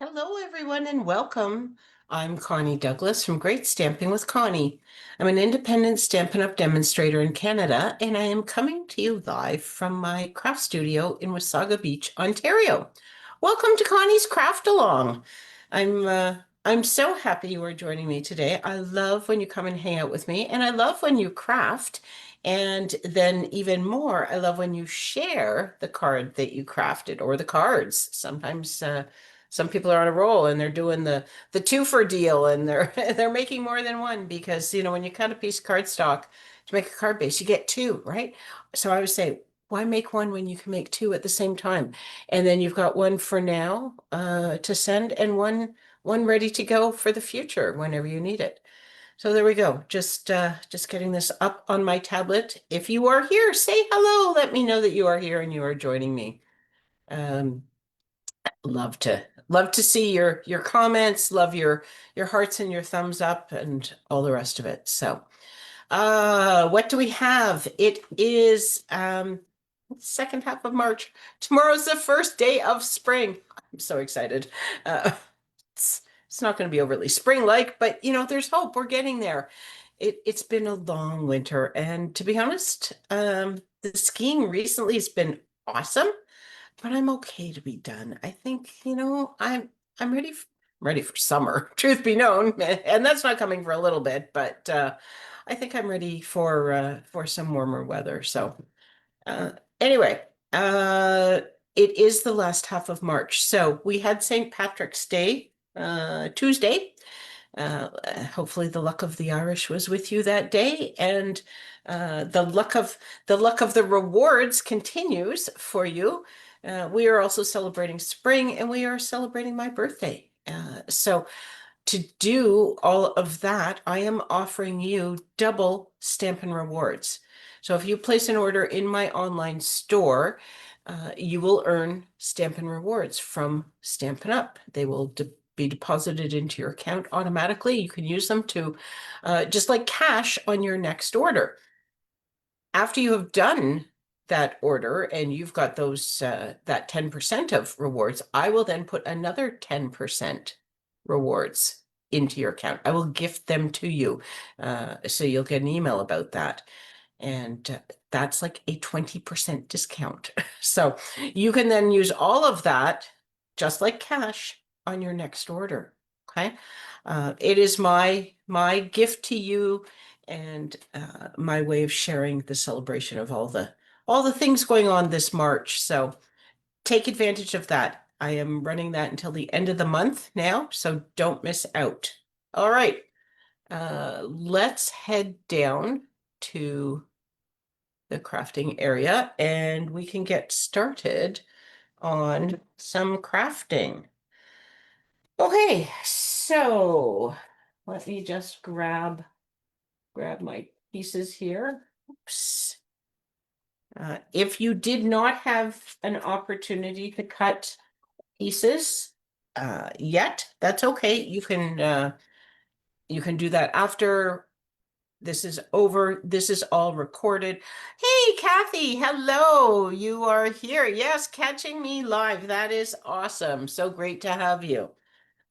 Hello, everyone, and welcome. I'm Connie Douglas from Great Stamping with Connie. I'm an independent Stampin' Up! Demonstrator in Canada, and I am coming to you live from my craft studio in Wasaga Beach, Ontario. Welcome to Connie's Craft Along. I'm so happy you are joining me today. I love when you come and hang out with me, and I love when you craft. And then even more, I love when you share the card that you crafted or the cards. Sometimes some people are on a roll and they're doing the two for deal and they're they're making more than one because when you cut a piece of cardstock to make a card base, you get two, right? So I would say, why make one when you can make two at the same time? And then you've got one for now to send and one ready to go for the future whenever you need it. So there we go. Just getting this up on my tablet. If you are here, say hello. Let me know that you are here and you are joining me. Um, love to see your comments, love your hearts and your thumbs up and all the rest of it. So, what do we have? It is second half of March. Tomorrow's the first day of spring. I'm so excited. Uh, it's not going to be overly spring-like, but there's hope. We're getting there. It's been a long winter, and to be honest, the skiing recently has been awesome, but I'm okay to be done. I think, I'm ready for summer, truth be known, and that's not coming for a little bit, but I think I'm ready for some warmer weather. So, uh, anyway, it is the last half of March. So we had St. Patrick's Day Tuesday. Hopefully the luck of the Irish was with you that day, and the luck of the rewards continues for you. We are also celebrating spring, and we are celebrating my birthday. So to do all of that, I am offering you double Stampin' Rewards. So if you place an order in my online store, you will earn Stampin' Rewards from Stampin' Up! They will be deposited into your account automatically. You can use them to just like cash on your next order. After you have done that order and you've got those that 10% of rewards, I will then put another 10% rewards into your account. I will gift them to you. So you'll get an email about that. And that's like a 20% discount. So you can then use all of that, just like cash, on your next order. Okay. It is my gift to you and my way of sharing the celebration of all the things going on this March. So take advantage of that. I am running that until the end of the month now, so don't miss out. All right. Let's head down to the crafting area and we can get started on some crafting. Okay, so let me just grab my pieces here. Oops. If you did not have an opportunity to cut pieces yet, that's okay. You can do that after this is over. This is all recorded. Hey, Kathy, hello. You are here. Yes, catching me live. That is awesome. So great to have you.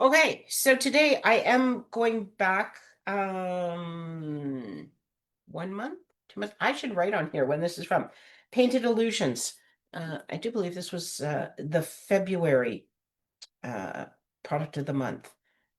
Okay, so today I am going back 1 month, 2 months. I should write on here when this is from. Painted Illusions. I do believe this was the February uh, product of the month.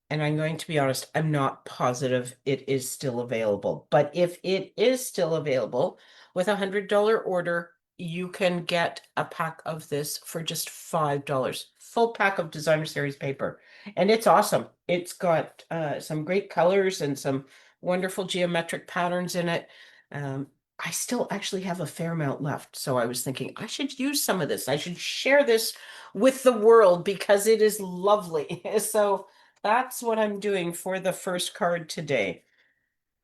And I'm going to be honest, I'm not positive it is still available. But if it is still available with a $100 order, you can get a pack of this for just $5. Full pack of designer series paper. And it's awesome. It's got some great colors and some wonderful geometric patterns in it. I still actually have a fair amount left. So I was thinking I should use some of this. I should share this with the world because it is lovely. So that's what I'm doing for the first card today.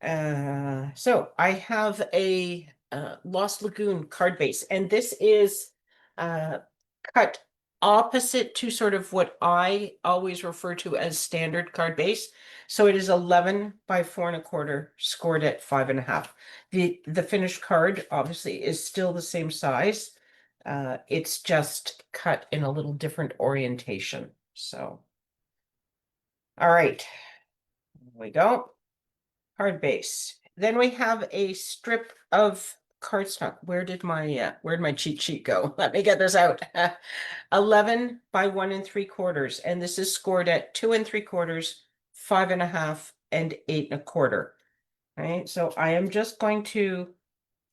So I have a Lost Lagoon card base, and this is uh, cut opposite to sort of what I always refer to as standard card base. So it is 11 by 4 1/4, scored at 5.5. The finished card obviously is still the same size. It's just cut in a little different orientation. So All right, there we go. Hard base. Then we have a strip of cardstock. Where'd my cheat sheet go? Let me get this out. 11 by 1 3/4. And this is scored at 2 3/4, 5 1/2, and 8 1/4. Right. So I am just going to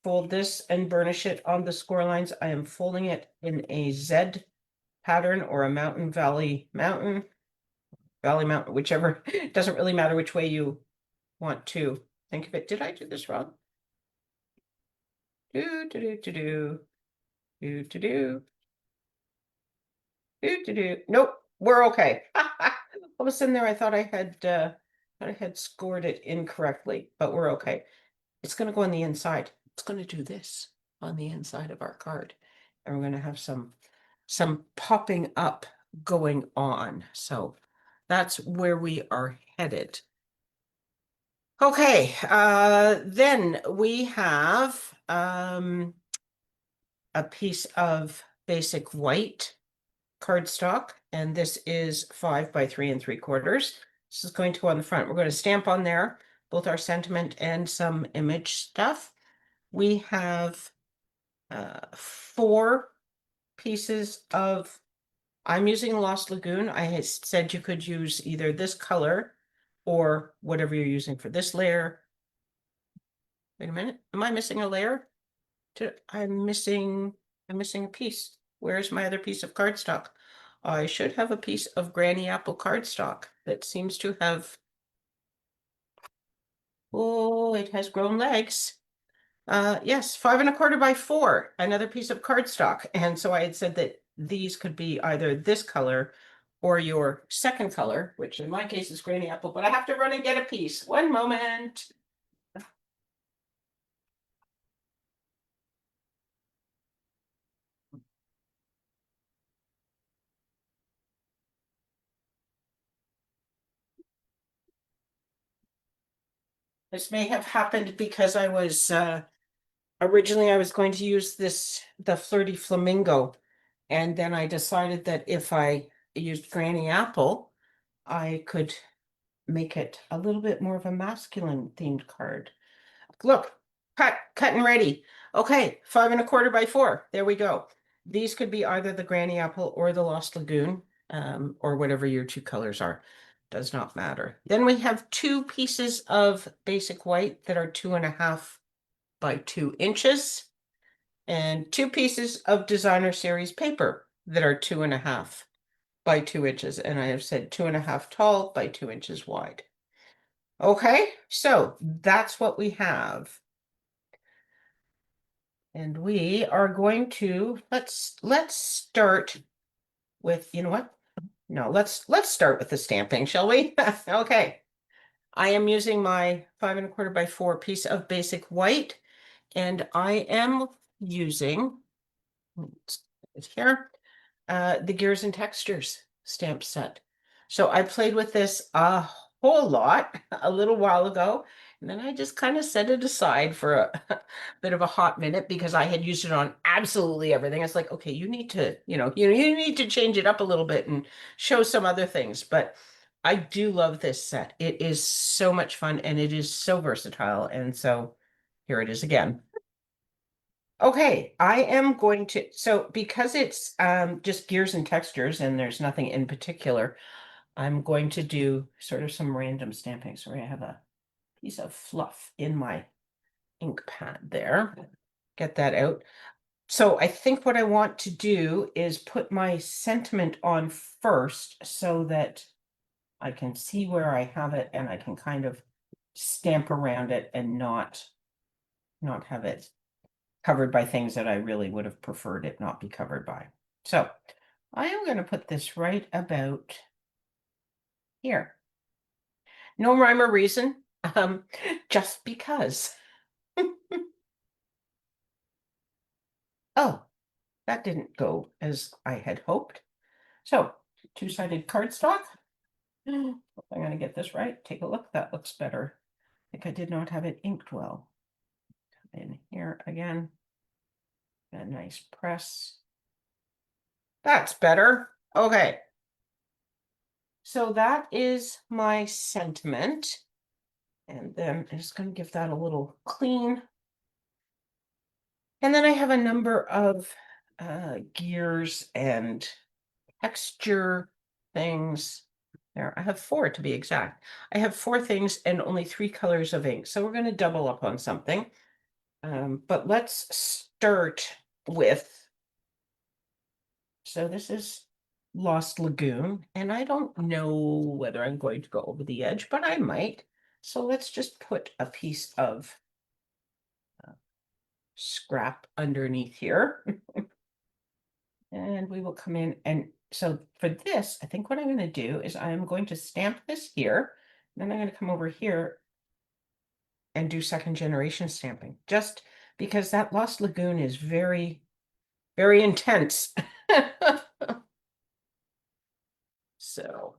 fold this and burnish it on the score lines. I am folding it in a Z pattern or a mountain, valley, mountain, whichever. It doesn't really matter which way you want to think of it. Did I do this wrong? Do do do do do do do do do do do. Nope, we're okay. All of a sudden there, I thought I had scored it incorrectly, but we're okay. It's going to go on the inside. It's going to do this on the inside of our card, and we're going to have some popping up going on. So that's where we are headed. Okay, then we have a piece of basic white cardstock, and this is 5 by 3 3/4. This is going to go on the front. We're going to stamp on there both our sentiment and some image stuff. We have 4 pieces of, I'm using Lost Lagoon. I had said you could use either this color or whatever you're using for this layer. Wait a minute, am I missing a layer? I'm missing a piece. Where's my other piece of cardstock? I should have a piece of Granny Apple cardstock that seems to have, oh, it has grown legs. Yes, 5 1/4 by 4, another piece of cardstock. And so I had said that these could be either this color or your second color, which in my case is Granny Apple, but I have to run and get a piece. One moment. This may have happened because I was originally I was going to use the Flirty Flamingo, and then I decided that if I used Granny Apple, I could make it a little bit more of a masculine themed card. Look, cut and ready. Okay, 5 1/4 by 4. There we go. These could be either the Granny Apple or the Lost Lagoon, or whatever your 2 colors are. Does not matter. Then we have 2 pieces of basic white that are 2 1/2 by 2 inches, and 2 pieces of designer series paper that are 2 1/2 by 2 inches. And I have said 2 1/2 tall by 2 inches wide. Okay, so that's what we have. And we are going to, let's start with, you know what? No, let's start with the stamping, shall we? Okay. I am using my 5 1/4 by 4 piece of basic white, and I am using, it's here, the Gears and Textures stamp set. So I played with this a whole lot a little while ago, and then I just kind of set it aside for a bit of a hot minute because I had used it on absolutely everything. It's like, okay, you need to, you need to change it up a little bit and show some other things. But I do love this set. It is so much fun and it is so versatile. And so here it is again. Okay, I am going to, so because it's just gears and textures and there's nothing in particular, I'm going to do sort of some random stamping. So I have a piece of fluff in my ink pad there. Get that out. So I think what I want to do is put my sentiment on first so that I can see where I have it and I can kind of stamp around it and not have it covered by things that I really would have preferred it not be covered by. So I am going to put this right about here. No rhyme or reason, just because. Oh, that didn't go as I had hoped. So 2-sided cardstock. I'm going to get this right. Take a look. That looks better. I think I did not have it inked well. In here again. A nice press. That's better. Okay. So that is my sentiment. And then I'm just going to give that a little clean. And then I have a number of gears and texture things. There, I have four to be exact. I have four things and only three colors of ink. So we're going to double up on something. But let's start with, so this is Lost Lagoon, and I don't know whether I'm going to go over the edge, but I might. So let's just put a piece of scrap underneath here. And we will come in, and so for this, I think what I'm going to do is I'm going to stamp this here. Then I'm going to come over here and do second generation stamping, just because that Lost Lagoon is very, very intense. So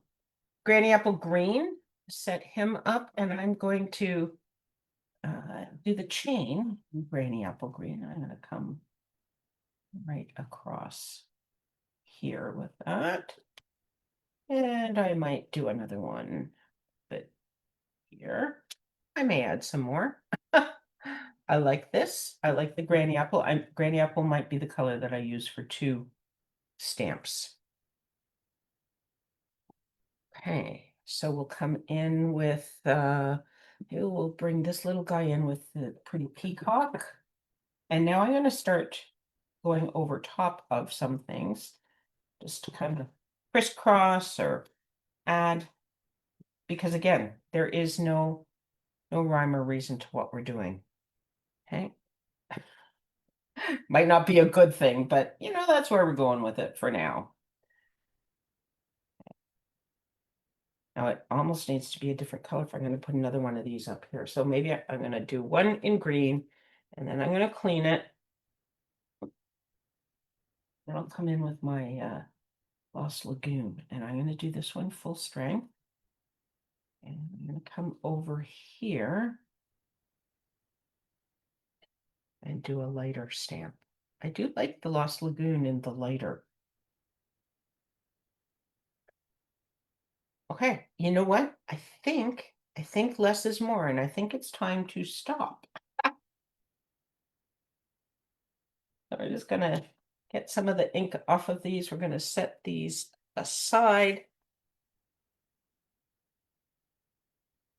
Granny Apple Green, set him up, and I'm going to do the chain. Granny Apple Green, I'm going to come right across here with that. And I might do another one, but here. I may add some more. I like this. I like the Granny Apple. Granny Apple might be the color that I use for two stamps. Okay, so we'll come in with, we'll bring this little guy in with the pretty peacock. And now I'm going to start going over top of some things, just to kind of crisscross or add, because again, there is no rhyme or reason to what we're doing. Okay. Might not be a good thing, but you know, that's where we're going with it for now. Now it almost needs to be a different color if I'm going to put another one of these up here. So maybe I'm going to do one in green, and then I'm going to clean it. Then I'll come in with my Lost Lagoon, and I'm going to do this one full strength. And I'm going to come over here and do a lighter stamp. I do like the Lost Lagoon in the lighter. Okay, you know what? I think less is more, and I think it's time to stop. So we're just gonna get some of the ink off of these. We're gonna set these aside.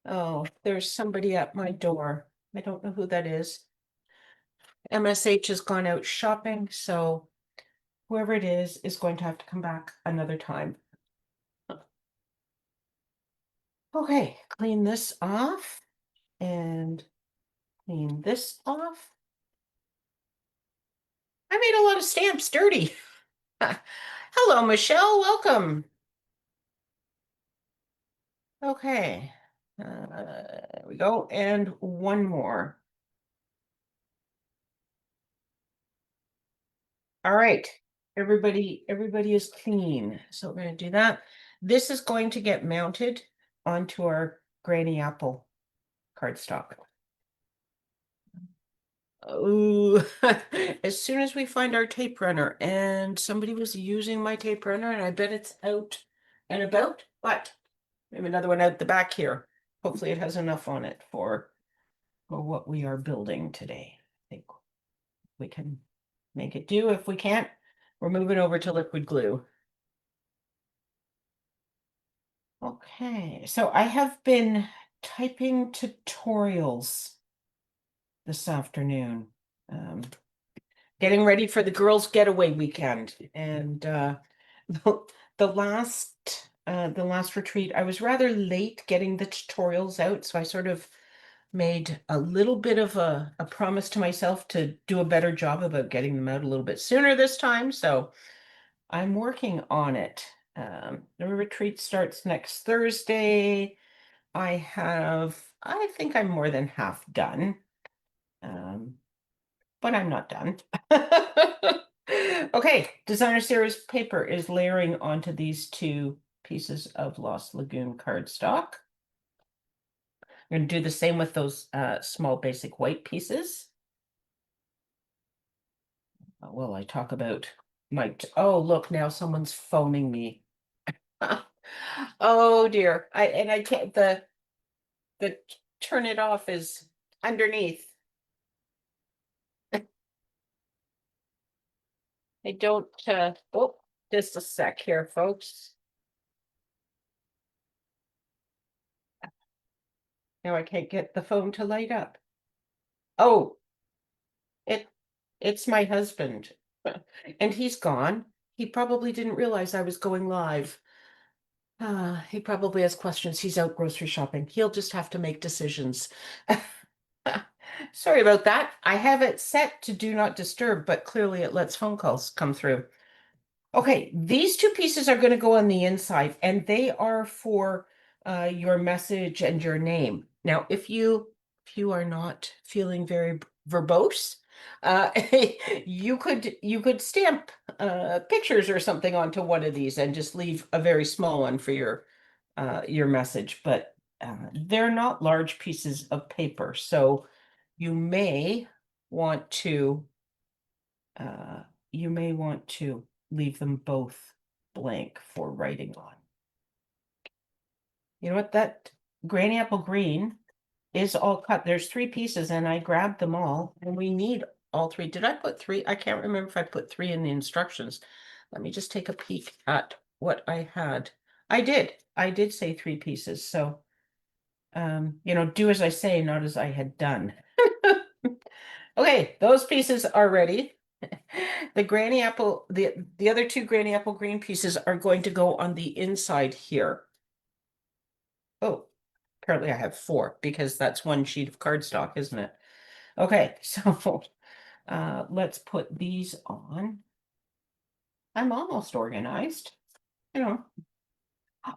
Oh, there's somebody at my door. I don't know who that is. MSH has gone out shopping, so whoever it is going to have to come back another time. Okay, clean this off and clean this off. I made a lot of stamps dirty. Hello, Michelle, welcome. Okay, there we go, and one more. All right, everybody is clean. So we're going to do that. This is going to get mounted onto our Granny Apple cardstock. Oh, as soon as we find our tape runner, and somebody was using my tape runner, and I bet it's out and about. What? We have another one out the back here. Hopefully it has enough on it for what we are building today. I think we can make it do. If we can't, we're moving over to liquid glue. Okay, so I have been typing tutorials this afternoon, getting ready for the girls' getaway weekend. And the last retreat, I was rather late getting the tutorials out, so I sort of made a little bit of a promise to myself to do a better job about getting them out a little bit sooner this time. So I'm working on it. The retreat starts next Thursday. I think I'm more than half done, but I'm not done. Okay, designer series paper is layering onto these two pieces of Lost Lagoon cardstock. I'm going to do the same with those small basic white pieces. Well, I talk about oh, look, now someone's phoning me. Oh dear. I can't, the turn it off is underneath. I don't, oh, just a sec here, folks. Now I can't get the phone to light up. Oh, it it's my husband. And he's gone. He probably didn't realize I was going live. He probably has questions. He's out grocery shopping. He'll just have to make decisions. Sorry about that. I have it set to do not disturb, but clearly it lets phone calls come through. Okay, these two pieces are going to go on the inside, and they are for your message and your name. Now, if you are not feeling very verbose, uh, you could stamp pictures or something onto one of these and just leave a very small one for your message. But they're not large pieces of paper, so you may want to uh, you may want to leave them both blank for writing on. You know what? That granny apple green is all cut. There's three pieces and I grabbed them all and we need all three. Did I put three? I can't remember if I put three in the instructions. Let me just take a peek at what I had. I did. I did say three pieces. So, do as I say, not as I had done. Okay, those pieces are ready. The granny apple, the other two granny apple green pieces are going to go on the inside here. Oh, apparently I have four because that's one sheet of cardstock, isn't it? Okay, so let's put these on. I'm almost organized. You know,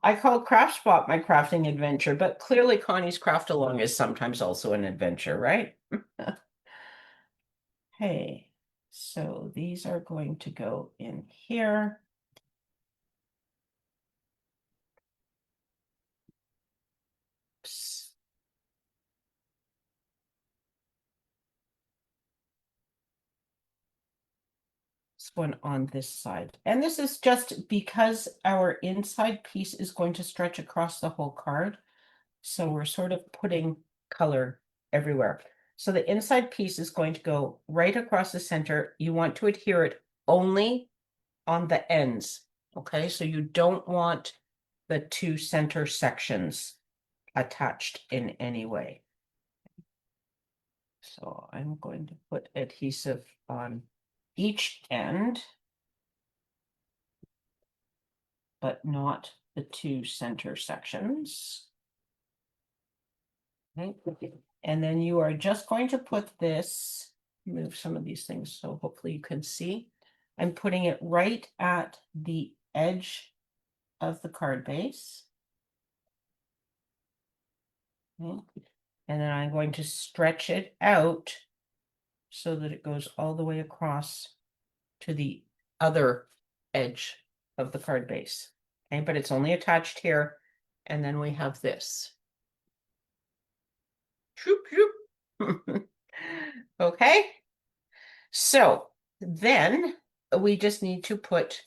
I call Craft Spot my crafting adventure, but clearly Connie's Craft Along is sometimes also an adventure, right? Hey, so these are going to go in here. Oops. This one on this side. And this is just because our inside piece is going to stretch across the whole card. So we're sort of putting color everywhere. So the inside piece is going to go right across the center. You want to adhere it only on the ends. Okay, so you don't want the two center sections attached in any way. So I'm going to put adhesive on each end, but not the two center sections. Okay. And then you are just going to put this, move some of these things so hopefully you can see. I'm putting it right at the edge of the card base. Okay. And then I'm going to stretch it out so that it goes all the way across to the other edge of the card base. Okay, but it's only attached here. And then we have this. Shoop, shoop. Okay. So then we just need to put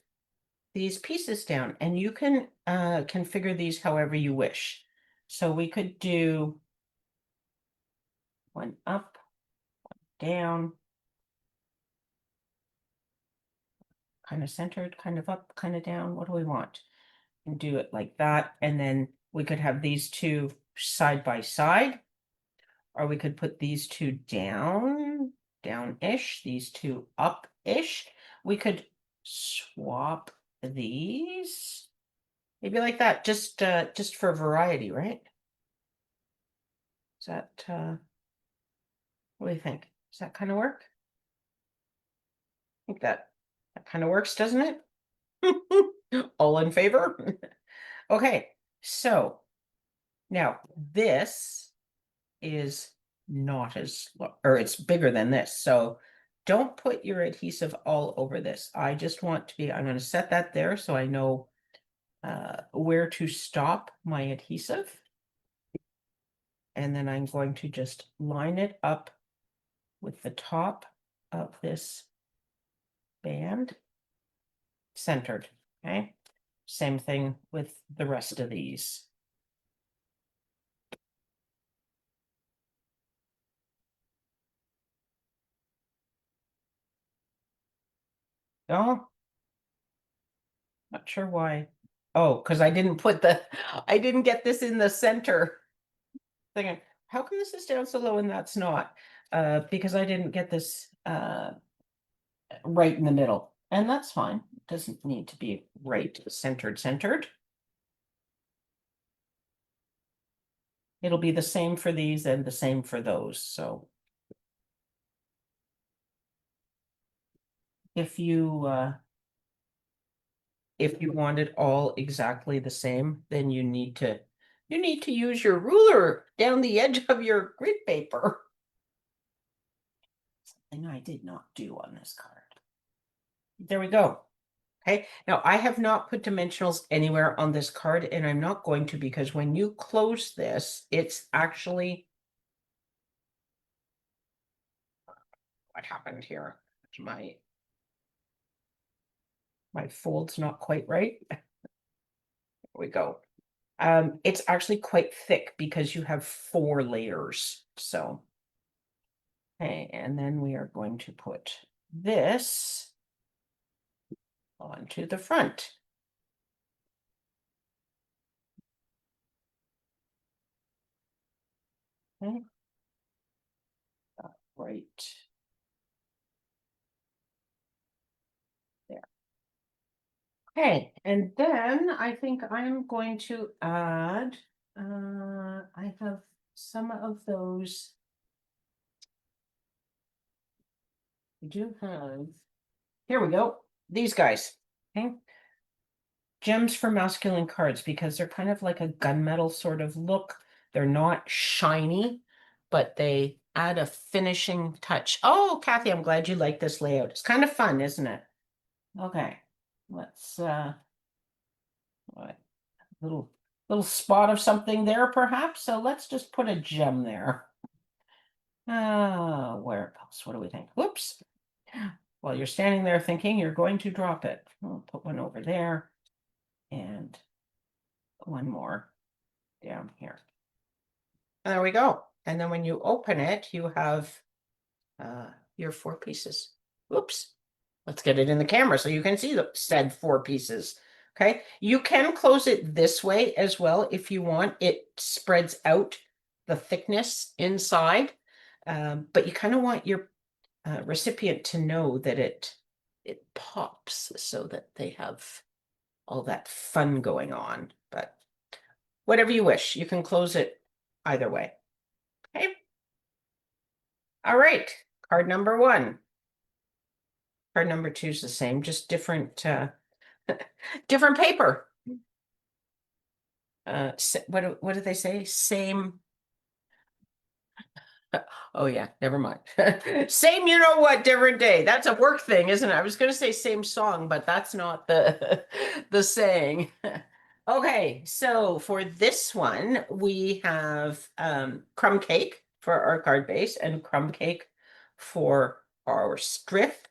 these pieces down and you can configure these however you wish. So we could do one up, one down, kind of centered, kind of up, kind of down. What do we want? And do it like that. And then we could have these two side by side, or we could put these two down, down-ish, these two up-ish. We could swap these, maybe like that, just for variety, right? Is that, what do you think? Does that kind of work? I think that kind of works, doesn't it? All in favor? Okay, so now this is not as, or it's bigger than this. So don't put your adhesive all over this. I just want to be, I'm going to set that there so I know where to stop my adhesive. And then I'm going to just line it up with the top of this band centered. Okay. Same thing with the rest of these. Oh, not sure why. Oh, because I didn't put I didn't get this in the center. Thinking, how come this is down so low and that's not? Because I didn't get this right in the middle. And that's fine. It doesn't need to be right centered. It'll be the same for these and the same for those. So if you want it all exactly the same, then you need to use your ruler down the edge of your grid paper. Something I did not do on this card. There we go. Okay, now I have not put dimensionals anywhere on this card, and I'm not going to, because when you close this, it's actually what happened here. My fold's not quite right. There we go. It's actually quite thick because you have 4 layers. So, okay, and then we are going to put this onto the front. Okay. Right there. Okay, and then I think I'm going to add, I have some of those. We do have, here we go, these guys. Okay. Gems for masculine cards, because they're kind of like a gunmetal sort of look. They're not shiny, but they add a finishing touch. Oh, Kathy, I'm glad you like this layout. It's kind of fun, isn't it? Okay, let's what, little spot of something there perhaps. So let's just put a gem there. Where else? What do we think? Whoops. While you're standing there thinking you're going to drop it, I'll put one over there and one more down here. There we go. And then when you open it, you have your 4 pieces. Oops. Let's get it in the camera so you can see the said 4 pieces. Okay. You can close it this way as well if you want. It spreads out the thickness inside, but you kind of want your recipient to know that it pops so that they have all that fun going on. But whatever you wish, you can close it either way. Okay. All right. Card number 1. Card number 2 is the same, just different different paper. What did they say? Same. Oh yeah, never mind. Same, you know what, different day. That's a work thing, isn't it? I was going to say same song, but that's not the the saying. Okay, so for this one, we have crumb cake for our card base and crumb cake for our strip.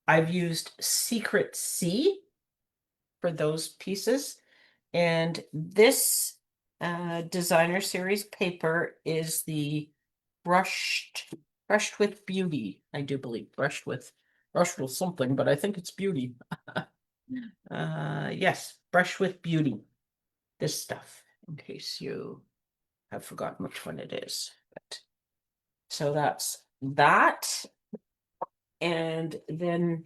I've used Secret C for those pieces. And this designer series paper is the brushed with beauty, I do believe. Brushed with something, but I think it's beauty. Yes, brush with beauty. This stuff, in case you have forgotten which one it is. But so that's that. And then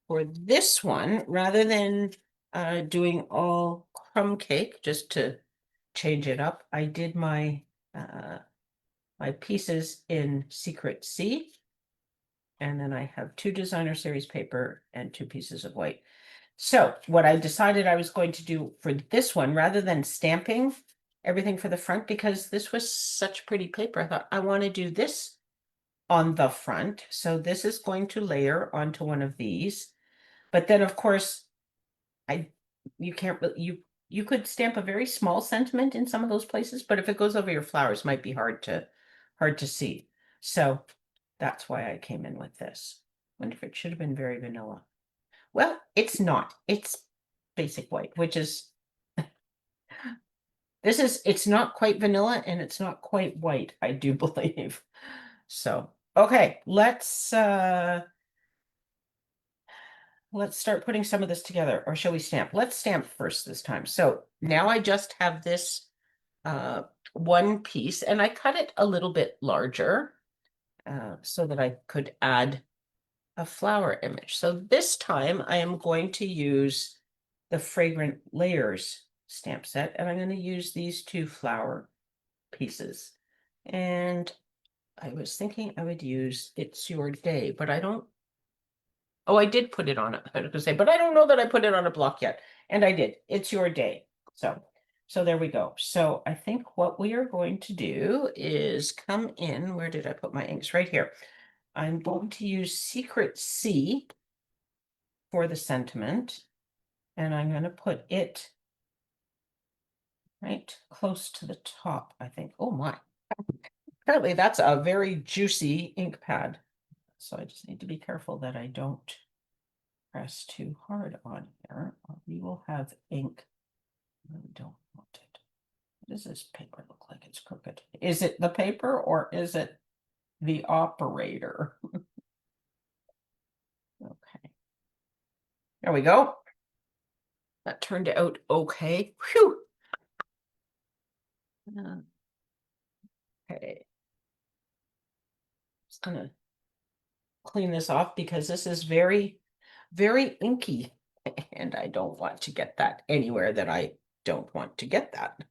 for this one, rather than doing all crumb cake, just to change it up, I did my my pieces in Secret C. And then I have 2 designer series paper and 2 pieces of white. So what I decided I was going to do for this one, rather than stamping everything for the front, because this was such pretty paper, I thought I want to do this on the front. So this is going to layer onto one of these. But then of course, you can't really, you could stamp a very small sentiment in some of those places, but if it goes over your flowers, it might be hard to see. So that's why I came in with this. Wonder if it should have been very vanilla. Well, it's not. It's basic white, which is, it's not quite vanilla and it's not quite white, I do believe. So, okay, let's start putting some of this together, or shall we stamp? Let's stamp first this time. So now I just have this one piece, and I cut it a little bit larger so that I could add a flower image. So this time I am going to use the Fragrant Layers stamp set, and I'm going to use these two flower pieces. And I was thinking I would use It's Your Day, but I don't. Oh, I did put it on it. I was going to say, but I don't know that I put it on a block yet. And I did. It's Your Day. So there we go. So I think what we are going to do is come in. Where did I put my inks? Right here. I'm going to use Secret C for the sentiment. And I'm going to put it right close to the top, I think. Oh my. Apparently that's a very juicy ink pad. So I just need to be careful that I don't press too hard on here, or we will have ink. I don't want it. What does this paper look like? It's crooked. Is it the paper or is it the operator? Okay. There we go. That turned out okay. Whew. Okay. Just gonna clean this off because this is very, very inky, and I don't want to get that anywhere that I don't want to get that.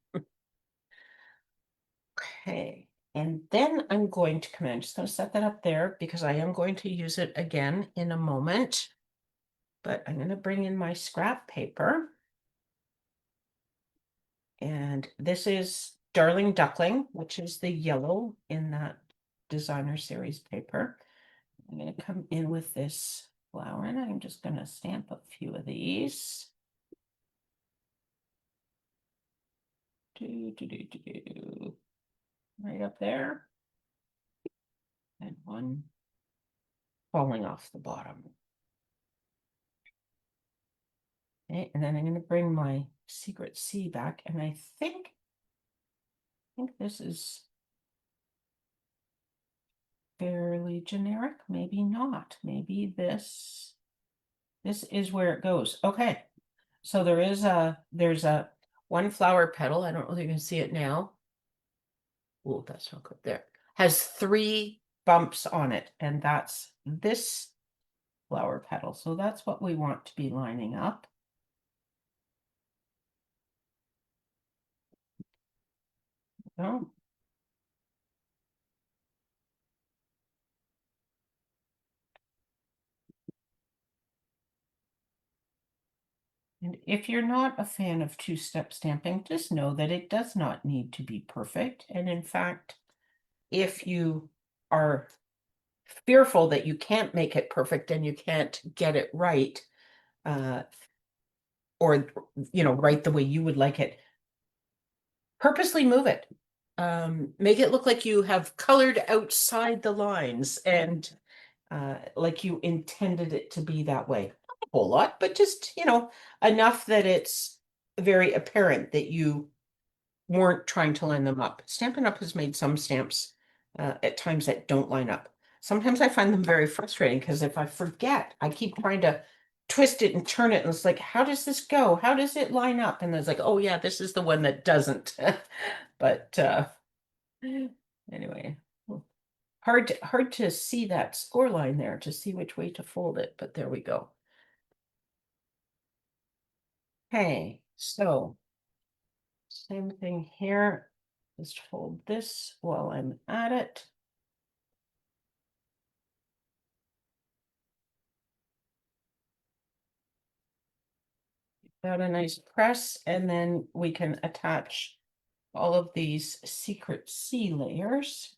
Okay, and then I'm going to come in. I'm just going to set that up there because I am going to use it again in a moment. But I'm going to bring in my scrap paper. And this is Darling Duckling, which is the yellow in that designer series paper. I'm going to come in with this flower, and I'm just going to stamp a few of these. Right up there. And one falling off the bottom. Okay, and then I'm going to bring my Secret C back, and I think this is fairly generic. Maybe not. Maybe this is where it goes. Okay, so there's a one flower petal. I don't know if you can see it now. Oh, that's not good. There has 3 bumps on it, and that's this flower petal. So that's what we want to be lining up. Oh. And if you're not a fan of two-step stamping, just know that it does not need to be perfect. And in fact, if you are fearful that you can't make it perfect and you can't get it right, or right the way you would like it, purposely move it. Make it look like you have colored outside the lines and like you intended it to be that way. Not a whole lot, but just, enough that it's very apparent that you weren't trying to line them up. Stampin' Up! Has made some stamps at times that don't line up. Sometimes I find them very frustrating because if I forget, I keep trying to twist it and turn it, and it's like, how does this go? How does it line up? And it's like, oh yeah, this is the one that doesn't. But anyway, hard to see that score line there, to see which way to fold it, but there we go. Okay, so same thing here. Just fold this while I'm at it. Got a nice press, and then we can attach all of these Secret C layers.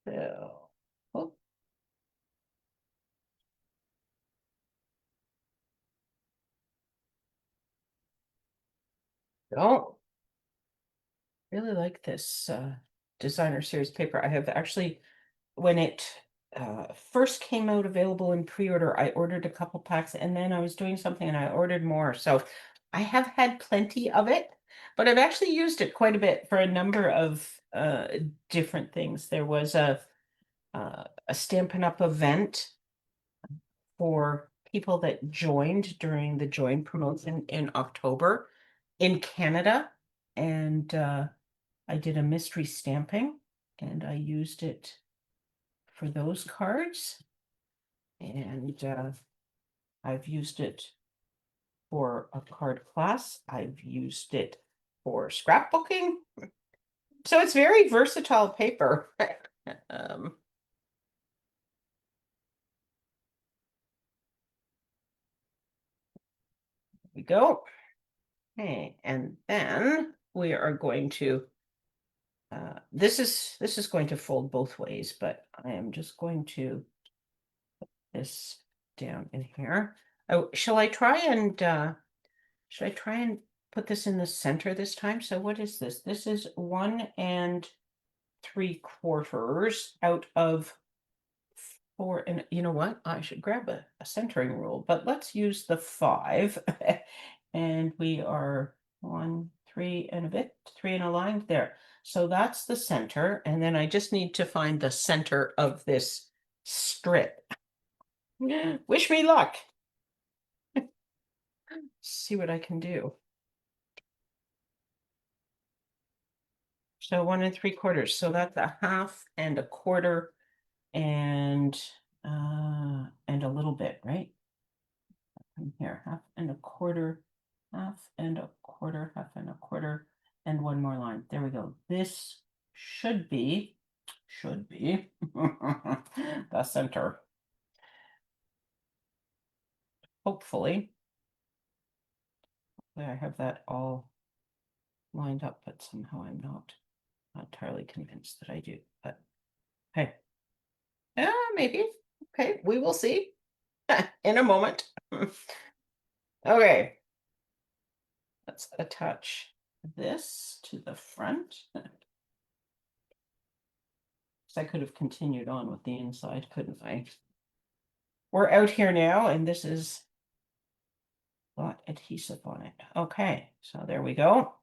So, oh. Don't really like this designer series paper. I have actually when it first came out available in pre-order, I ordered a couple packs and then I was doing something and I ordered more. So I have had plenty of it, but I've actually used it quite a bit for a number of different things. There was a Stampin' Up! Event for people that joined during the join promotion in October in Canada. And I did a mystery stamping and I used it for those cards. And I've used it for a card class. I've used it for scrapbooking. So it's very versatile paper. um, we go. Okay, and then we are going to this is going to fold both ways, but I am just going to put this down in here. Oh, shall I try and put this in the center this time? So what is this? This is 1 3/4 out of 4, and you know what? I should grab a centering rule, but let's use the 5. And we are 1, 3 and a bit, 3 and a line there. So that's the center, and then I just need to find the center of this strip. Wish me luck. See what I can do. So 1 3/4. So that's a half and a quarter and a little bit, right? From here, half and a quarter, half and a quarter, half and a quarter, and one more line. There we go. This should be the center. Hopefully I have that all lined up, but somehow I'm not entirely convinced that I do. But hey, yeah, maybe. Okay, we will see in a moment. Okay, let's attach this to the front. I could have continued on with the inside, couldn't I? We're out here now, and this is got adhesive on it. Okay, so there we go.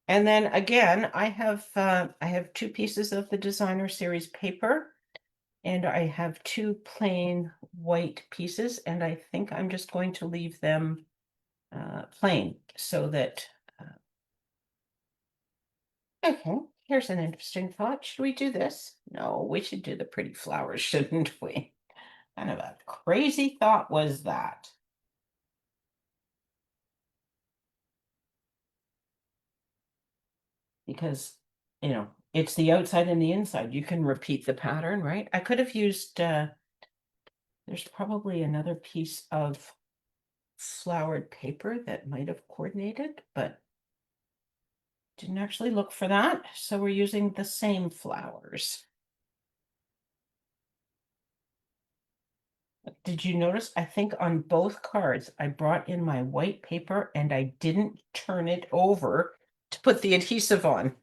And then again, I have 2 pieces of the designer series paper, and I have 2 plain white pieces, and I think I'm just going to leave them plain so that okay, here's an interesting thought. Should we do this? No, we should do the pretty flowers, shouldn't we? Kind of a crazy thought was that. Because, it's the outside and the inside. You can repeat the pattern, right? I could have used, there's probably another piece of flowered paper that might have coordinated, but didn't actually look for that. So we're using the same flowers. Did you notice? I think on both cards, I brought in my white paper and I didn't turn it over to put the adhesive on.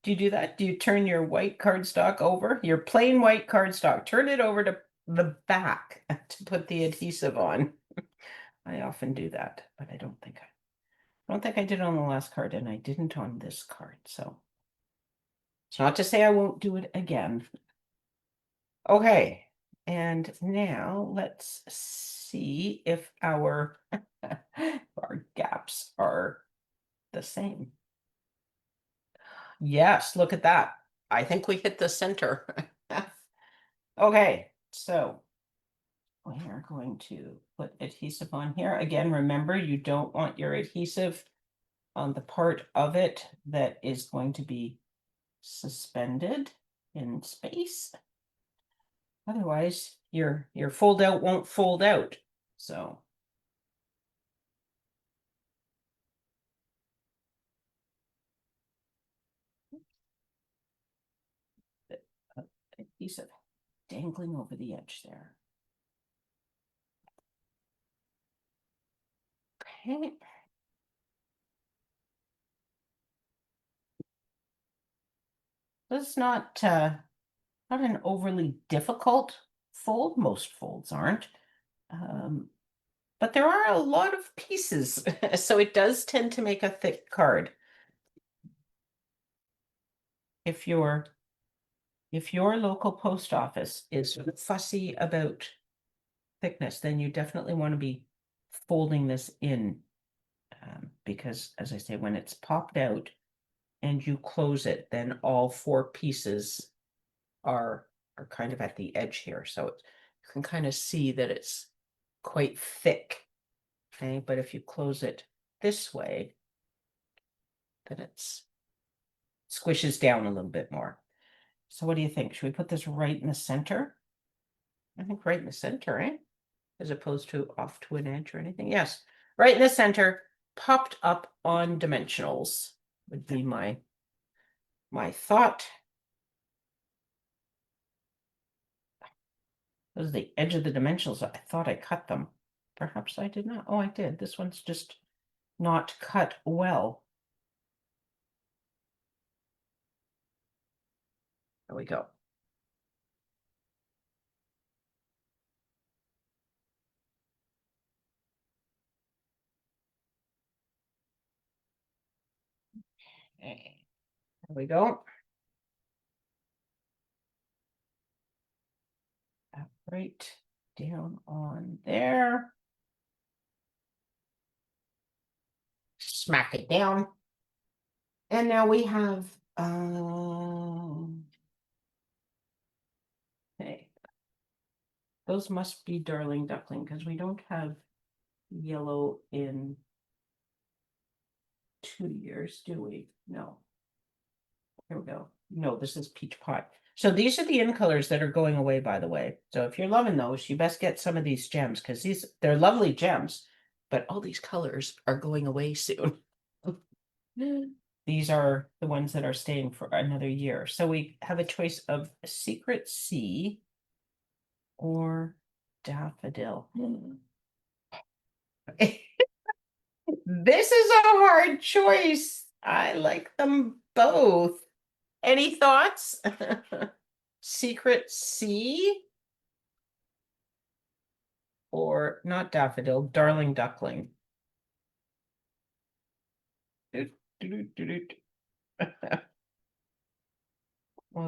Do you do that? Do you turn your white cardstock over? Your plain white cardstock, turn it over to the back to put the adhesive on. I often do that, but I don't think I did on the last card, and I didn't on this card. So it's not to say I won't do it again. Okay, and now let's see if our our gaps are the same. Yes, look at that. I think we hit the center. Okay, so we are going to put adhesive on here. Again, remember, you don't want your adhesive on the part of it that is going to be suspended in space. Otherwise, your fold out won't fold out. So adhesive dangling over the edge there. Okay. Let's not not an overly difficult fold. Most folds aren't. But there are a lot of pieces, so it does tend to make a thick card. If your local post office is fussy about thickness, then you definitely want to be folding this in, because, as I say, when it's popped out and you close it, then all four pieces are kind of at the edge here, so you can kind of see that it's quite thick. Okay, but if you close it this way, then it's squishes down a little bit more. So what do you think? Should we put this right in the center? I think right in the center, eh? As opposed to off to an edge or anything. Yes, right in the center, popped up on dimensionals would be my thought. This is the edge of the dimensionals. I thought I cut them. Perhaps I did not. Oh, I did. This one's just not cut well. There we go. Okay. There we go. Right down on there. Smack it down. And now we have okay. Those must be darling duckling because we don't have yellow in 2 years, do we? No. Here we go. No, this is peach pie. So these are the in colors that are going away, by the way. So if you're loving those, you best get some of these gems because they're lovely gems, but all these colors are going away soon. These are the ones that are staying for another year. So we have a choice of Secret Sea or Daffodil. This is a hard choice. I like them both. Any thoughts? Secret Sea or not daffodil, darling duckling. Well,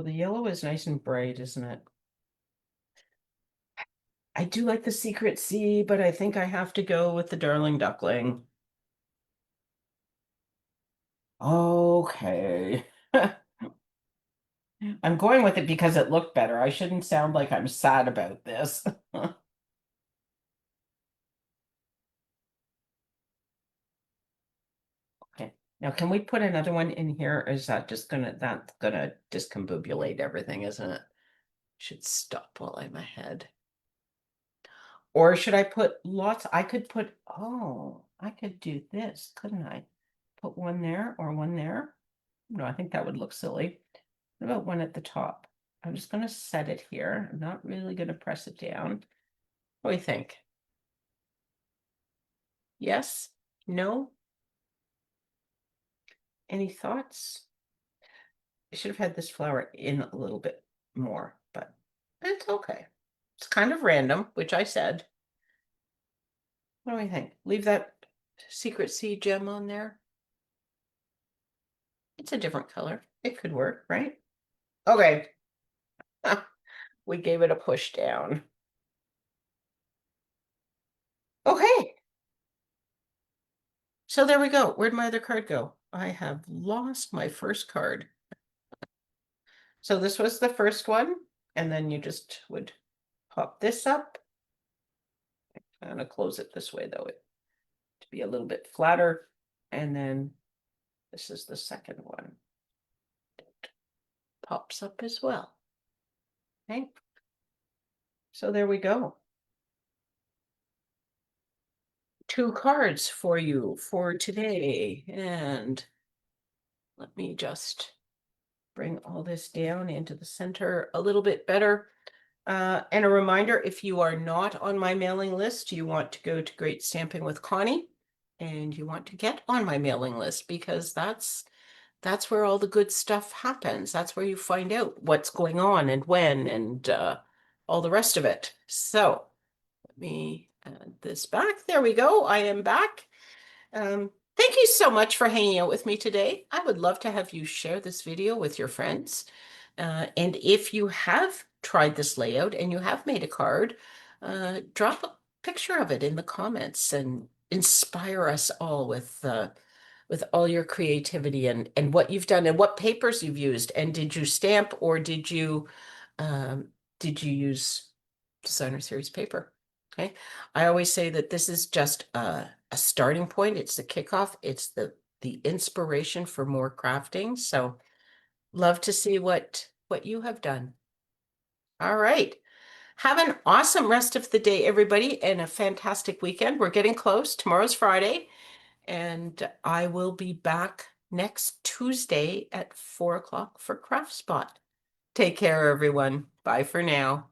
the yellow is nice and bright, isn't it? I do like the Secret Sea, but I think I have to go with the darling duckling. Okay. I'm going with it because it looked better. I shouldn't sound like I'm sad about this. Okay. Now, can we put another one in here? Or is that just that's gonna discombobulate everything, isn't it? Should stop while I'm ahead. Or should I put lots? I could put, oh, I could do this, couldn't I? Put one there or one there? No, I think that would look silly. What about one at the top? I'm just going to set it here. I'm not really going to press it down. What do you think? Yes? No? Any thoughts? I should have had this flower in a little bit more, but it's okay. It's kind of random, which I said. What do I think? Leave that Secret Sea gem on there. It's a different color. It could work, right? Okay. We gave it a push down. Okay. So there we go. Where'd my other card go? I have lost my first card. So this was the first one, and then you just would pop this up. I'm gonna close it this way though, to be a little bit flatter. And then this is the second one. It pops up as well. Okay. So there we go. 2 cards for you for today. And let me just bring all this down into the center a little bit better. And a reminder, if you are not on my mailing list, you want to go to Great Stamping with Connie, and you want to get on my mailing list because that's That's where all the good stuff happens. That's where you find out what's going on and when and all the rest of it. So let me add this back. There we go. I am back. Thank you so much for hanging out with me today. I would love to have you share this video with your friends. And if you have tried this layout and you have made a card, drop a picture of it in the comments and inspire us all with all your creativity and what you've done and what papers you've used. And did you stamp or um, did you use designer series paper? Okay. I always say that this is just a starting point. It's the kickoff. It's the inspiration for more crafting. So love to see what you have done. All right. Have an awesome rest of the day, everybody, and a fantastic weekend. We're getting close. Tomorrow's Friday, and I will be back next Tuesday at 4 o'clock for Craft Spot. Take care, everyone. Bye for now.